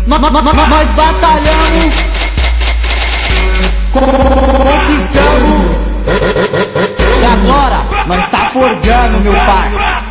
Nós batalhamos, conquistamos, e agora nós tá forgando, meu parça.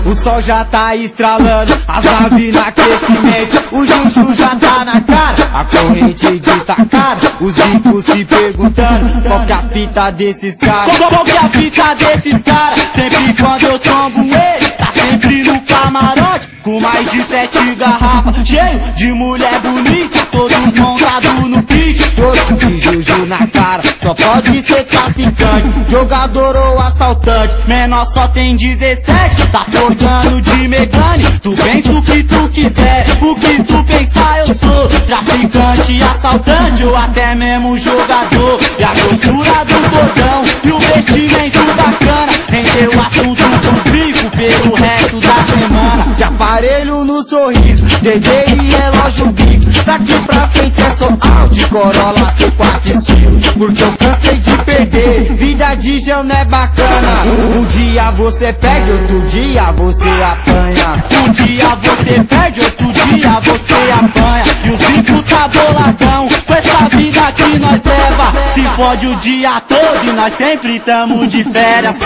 O sol já tá estralando, as naves na crescimento, o Juju já tá na cara, a corrente destacada, os ricos se perguntando qual que é a fita desses caras. Qual que é a fita desses caras? Sempre quando eu trombo eles, tá sempre no camarote, com mais de 7 garrafas, cheio de mulher bonita, todos montados no pitch, todos de Juju na cara, só pode ser traficante, jogador ou assaltante, menor só tem 17, tá forgando de Megane, tu pensa o que tu quiser, o que tu pensar eu sou, traficante, assaltante ou até mesmo jogador, e a grossura do cordão e o vestimento bacana, rendeu o assunto pros bicos pelo resto da semana, de aparelho no sorriso, DJ e relógio bico, daqui pra frente é só Audi, Corolla, C4 estilo, porque eu cansei de perder, vida de gel não é bacana, um dia você perde, outro dia você apanha, um dia você perde, outro dia você apanha, e os bicos tá boladão, com essa vida que nós leva, se fode o dia todo e nós sempre tamo de férias.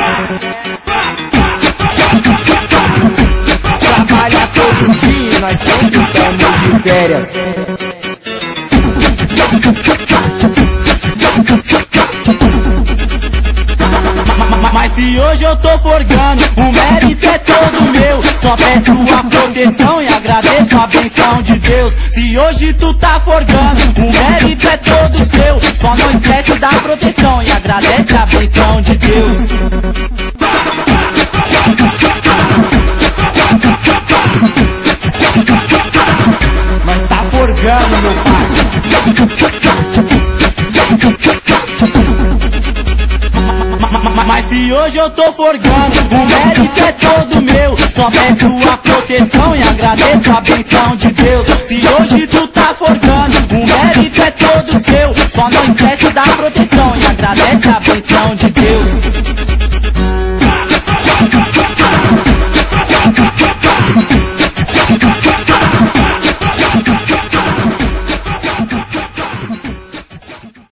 Trabalha todo dia e nós sempre estamos de férias. Mas se hoje eu tô forgando, o mérito é todo meu, só peço a proteção e agradeço a benção de Deus. Se hoje tu tá forgando, o mérito é todo seu, só não esquece da proteção e agradece a benção de Deus. Mas tá forgando, meu pai. Mas se hoje eu tô forgando, o mérito é todo meu, só peço a proteção e agradeço a benção de Deus. Se hoje tu tá forgando, o mérito é todo seu, só não esquece da proteção e agradece a benção de Deus.